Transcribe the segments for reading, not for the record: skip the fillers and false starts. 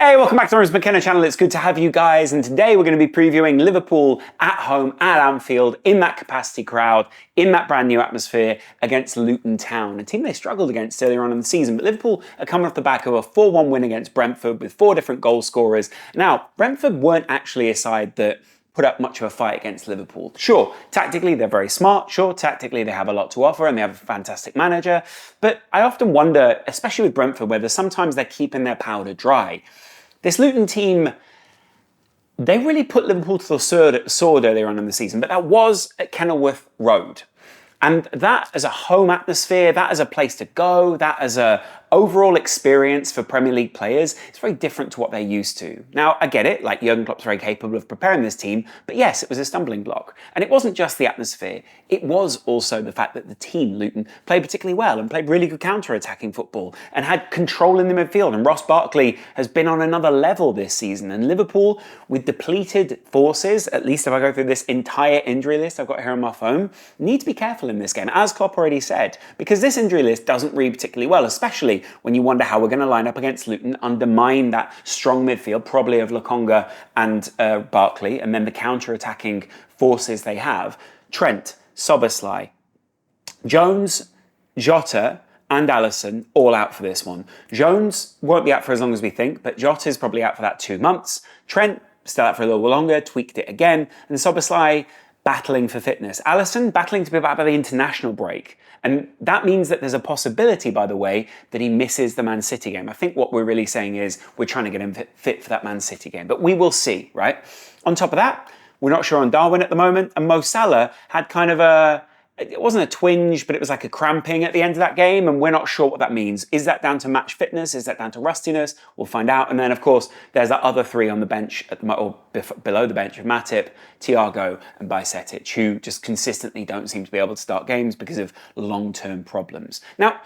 Hey, welcome back to the Laurence McKenna channel. It's good to have you guys, and today we're going to be previewing Liverpool at home at Anfield in that capacity crowd, in that brand new atmosphere against Luton Town, a team they struggled against earlier on in the season. But Liverpool are coming off the back of a 4-1 win against Brentford with 4 different goal scorers. Now, Brentford weren't actually a side that put up much of a fight against Liverpool. Sure, tactically they're very smart. Sure, tactically they have a lot to offer and they have a fantastic manager. But I often wonder, especially with Brentford, whether sometimes they're keeping their powder dry. This Luton team, they really put Liverpool to the sword earlier on in the season, but that was at Kenilworth Road. And that as a home atmosphere, that as a place to go, that as a overall experience for Premier League players, it's very different to what they're used to. Now, I get it, like Jurgen Klopp's very capable of preparing this team, but yes, it was a stumbling block. And it wasn't just the atmosphere, it was also the fact that the team, Luton, played particularly well and played really good counter-attacking football and had control in the midfield. And Ross Barkley has been on another level this season. And Liverpool, with depleted forces, at least if I go through this entire injury list I've got here on my phone, need to be careful in this game, as Klopp already said, because this injury list doesn't read particularly well, especially when you wonder how we're going to line up against Luton, undermine that strong midfield, probably of Lokonga and Barkley, and then the counter-attacking forces they have. Trent, Szoboszlai, Jones, Jota, and Alisson all out for this one. Jones won't be out for as long as we think, but Jota's probably out for that 2 months. Trent still out for a little longer, tweaked it again, and Szoboszlai battling for fitness. Alisson battling to be back by the international break. And that means that there's a possibility, by the way, that he misses the Man City game. I think what we're really saying is we're trying to get him fit for that Man City game. But we will see, right? On top of that, we're not sure on Darwin at the moment. And Mo Salah had kind of it wasn't a twinge, but it was like a cramping at the end of that game, and we're not sure what that means. Is that down to match fitness? Is that down to rustiness? We'll find out. And then, of course, there's that other 3 on the bench, or below the bench, of Matip, Thiago, and Bajcetic, who just consistently don't seem to be able to start games because of long-term problems. Now,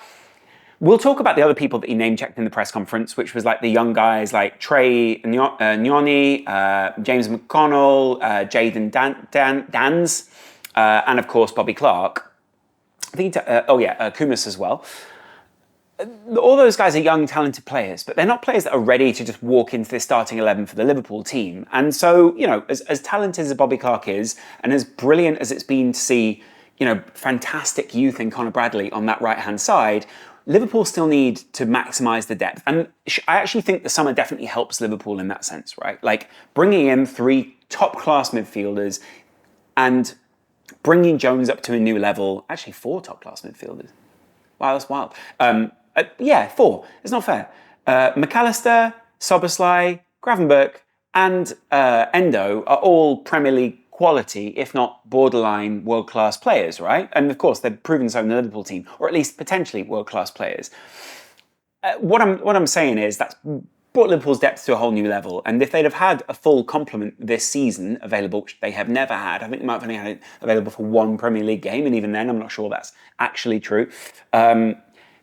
we'll talk about the other people that he name-checked in the press conference, which was like the young guys like Trey Nyoni, James McConnell, Jayden Danns, and of course Bobby Clark. I think, Kumas as well. All those guys are young, talented players, but they're not players that are ready to just walk into this starting 11 for the Liverpool team. And so, you know, as talented as Bobby Clark is, and as brilliant as it's been to see, you know, fantastic youth in Conor Bradley on that right-hand side, Liverpool still need to maximise the depth. And I actually think the summer definitely helps Liverpool in that sense, right? Like bringing in 3 top-class midfielders and bringing Jones up to a new level. Actually, 4 top-class midfielders. Wow, that's wild. 4. It's not fair. McAllister, Szoboszlai, Gravenberch, and Endo are all Premier League quality, if not borderline world-class players, right? And of course, they've proven so in the Liverpool team, or at least potentially world-class players. What I'm saying is that's brought Liverpool's depth to a whole new level. And if they'd have had a full complement this season available, which they have never had, I think they might have only had it available for 1 Premier League game, and even then, I'm not sure that's actually true.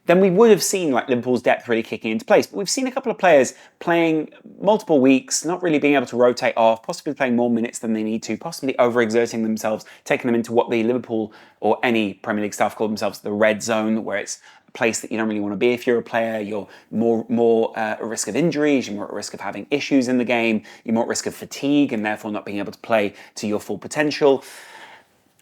Then we would have seen like Liverpool's depth really kicking into place. But we've seen a couple of players playing multiple weeks, not really being able to rotate off, possibly playing more minutes than they need to, possibly overexerting themselves, taking them into what the Liverpool or any Premier League staff call themselves the red zone, where it's a place that you don't really want to be if you're a player. You're more at risk of injuries, you're more at risk of having issues in the game, you're more at risk of fatigue and therefore not being able to play to your full potential.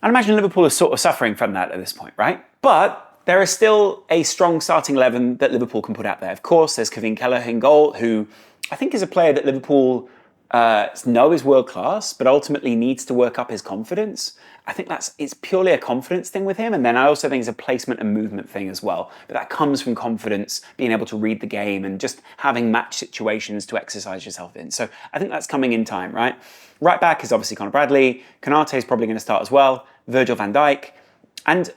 I imagine Liverpool is sort of suffering from that at this point, right? But there is still a strong starting 11 that Liverpool can put out there. Of course, there's Kevin Keller in goal, who I think is a player that Liverpool know is world-class, but ultimately needs to work up his confidence. I think it's purely a confidence thing with him, and then I also think it's a placement and movement thing as well. But that comes from confidence, being able to read the game, and just having match situations to exercise yourself in. So I think that's coming in time, right? Right back is obviously Conor Bradley. Konate is probably going to start as well. Virgil van Dijk. And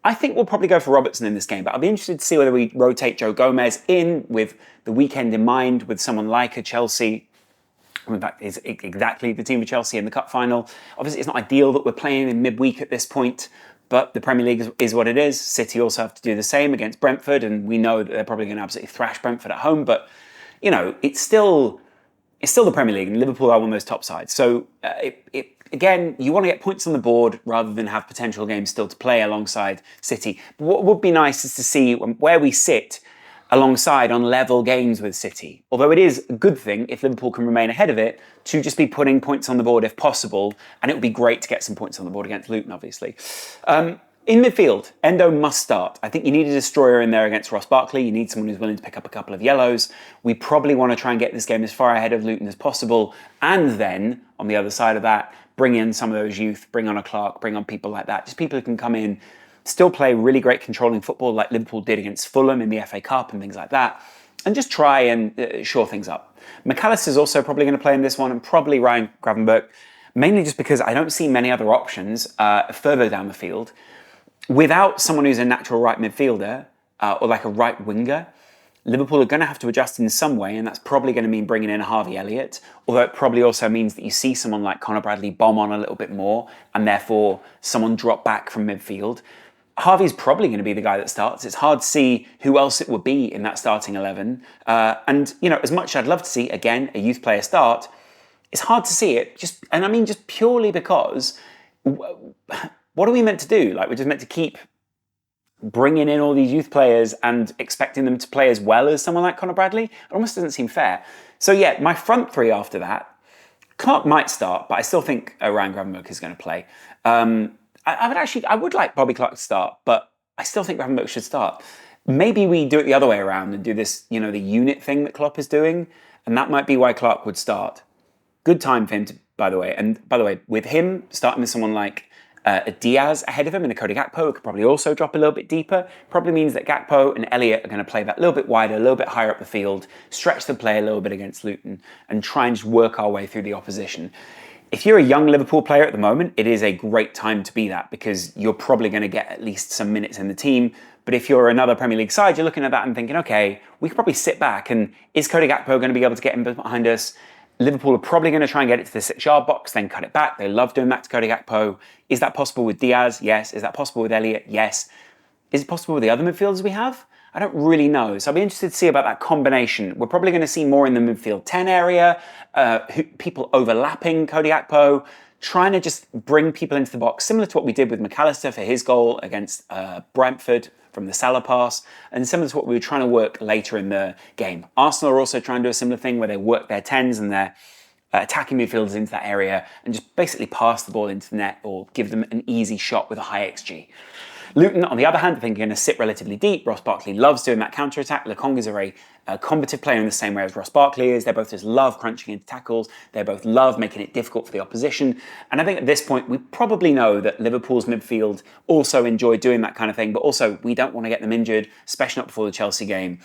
I think we'll probably go for Robertson in this game, but I'll be interested to see whether we rotate Joe Gomez in with the weekend in mind, with someone like a Chelsea. In fact, is exactly the team of Chelsea in the cup final. Obviously, it's not ideal that we're playing in midweek at this point, but the Premier League is what it is. City also have to do the same against Brentford, and we know that they're probably going to absolutely thrash Brentford at home. But you know, it's still the Premier League, and Liverpool are one of those top sides. So again, you want to get points on the board rather than have potential games still to play alongside City. But what would be nice is to see where we sit alongside on level games with City. Although it is a good thing if Liverpool can remain ahead of it to just be putting points on the board if possible, and it would be great to get some points on the board against Luton, obviously. In midfield, Endo must start. I think you need a destroyer in there against Ross Barkley. You need someone who's willing to pick up a couple of yellows. We probably want to try and get this game as far ahead of Luton as possible, and then, on the other side of that, bring in some of those youth, bring on a Clark, bring on people like that. Just people who can come in, still play really great controlling football like Liverpool did against Fulham in the FA Cup and things like that, and just try and shore things up. McAllister's also probably going to play in this one, and probably Ryan Gravenberch, mainly just because I don't see many other options further down the field. Without someone who's a natural right midfielder or like a right winger, Liverpool are going to have to adjust in some way, and that's probably going to mean bringing in a Harvey Elliott, although it probably also means that you see someone like Conor Bradley bomb on a little bit more, and therefore someone drop back from midfield. Harvey's probably going to be the guy that starts. It's hard to see who else it would be in that starting 11. And, you know, as much as I'd love to see, again, a youth player start, it's hard to see it, just purely because what are we meant to do? Like, we're just meant to keep bringing in all these youth players and expecting them to play as well as someone like Conor Bradley? It almost doesn't seem fair. So yeah, my front three after that, Clark might start, but I still think Ryan Gravenberch is going to play. I would like Bobby Clark to start, but I still think Gravenberch should start. Maybe we do it the other way around and do this, you know, the unit thing that Klopp is doing, and that might be why Clark would start. Good time for him, by the way. And by the way, with him starting with someone like Diaz ahead of him and a Cody Gakpo, who could probably also drop a little bit deeper, probably means that Gakpo and Elliott are going to play that little bit wider, a little bit higher up the field, stretch the play a little bit against Luton, and try and just work our way through the opposition. If you're a young Liverpool player at the moment, it is a great time to be that, because you're probably going to get at least some minutes in the team. But if you're another Premier League side, you're looking at that and thinking, okay, we could probably sit back, and is Cody Gakpo going to be able to get in behind us? Liverpool are probably going to try and get it to the 6-yard box, then cut it back. They love doing that to Cody Gakpo. Is that possible with Diaz? Yes. Is that possible with Elliott? Yes. Is it possible with the other midfielders we have? I don't really know. So I'll be interested to see about that combination. We're probably going to see more in the midfield 10 area, people overlapping Cody Gakpo, trying to just bring people into the box, similar to what we did with McAllister for his goal against Brentford from the Salah pass, and similar to what we were trying to work later in the game. Arsenal are also trying to do a similar thing where they work their 10s and their attacking midfielders into that area and just basically pass the ball into the net or give them an easy shot with a high XG. Luton, on the other hand, I think are going to sit relatively deep. Ross Barkley loves doing that counter-attack. Lokonga is a very combative player in the same way as Ross Barkley is. They both just love crunching into tackles. They both love making it difficult for the opposition. And I think at this point, we probably know that Liverpool's midfield also enjoy doing that kind of thing, but also we don't want to get them injured, especially not before the Chelsea game.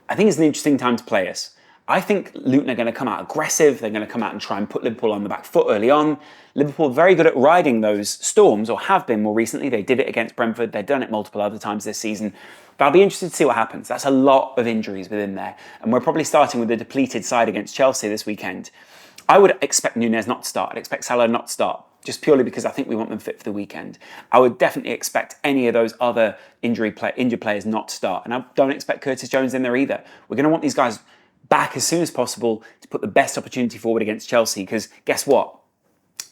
I think it's an interesting time to play us. I think Luton are going to come out aggressive. They're going to come out and try and put Liverpool on the back foot early on. Liverpool are very good at riding those storms, or have been more recently. They did it against Brentford. They've done it multiple other times this season. But I'll be interested to see what happens. That's a lot of injuries within there. And we're probably starting with a depleted side against Chelsea this weekend. I would expect Nunez not to start. I'd expect Salah not to start, just purely because I think we want them fit for the weekend. I would definitely expect any of those other injured players not to start. And I don't expect Curtis Jones in there either. We're going to want these guys back as soon as possible to put the best opportunity forward against Chelsea, because guess what?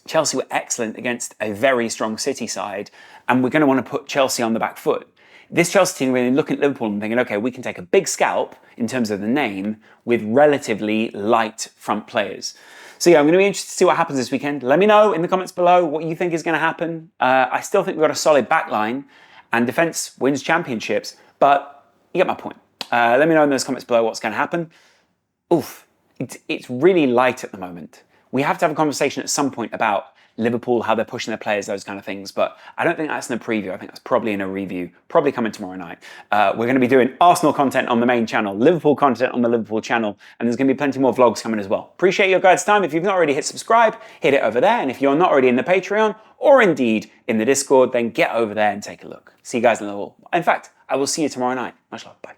Chelsea were excellent against a very strong City side, and we're going to want to put Chelsea on the back foot. This Chelsea team, we're looking at Liverpool and thinking, okay, we can take a big scalp in terms of the name with relatively light front players. So yeah, I'm going to be interested to see what happens this weekend. Let me know in the comments below what you think is going to happen. I still think we've got a solid back line, and defence wins championships, but you get my point. Let me know in those comments below what's going to happen. It's really light at the moment. We have to have a conversation at some point about Liverpool, how they're pushing their players, those kind of things. But I don't think that's in a preview. I think that's probably in a review, probably coming tomorrow night. We're going to be doing Arsenal content on the main channel, Liverpool content on the Liverpool channel, and there's going to be plenty more vlogs coming as well. Appreciate your guys' time. If you've not already hit subscribe, hit it over there. And if you're not already in the Patreon or indeed in the Discord, then get over there and take a look. See you guys in a little. In fact, I will see you tomorrow night. Much love. Bye.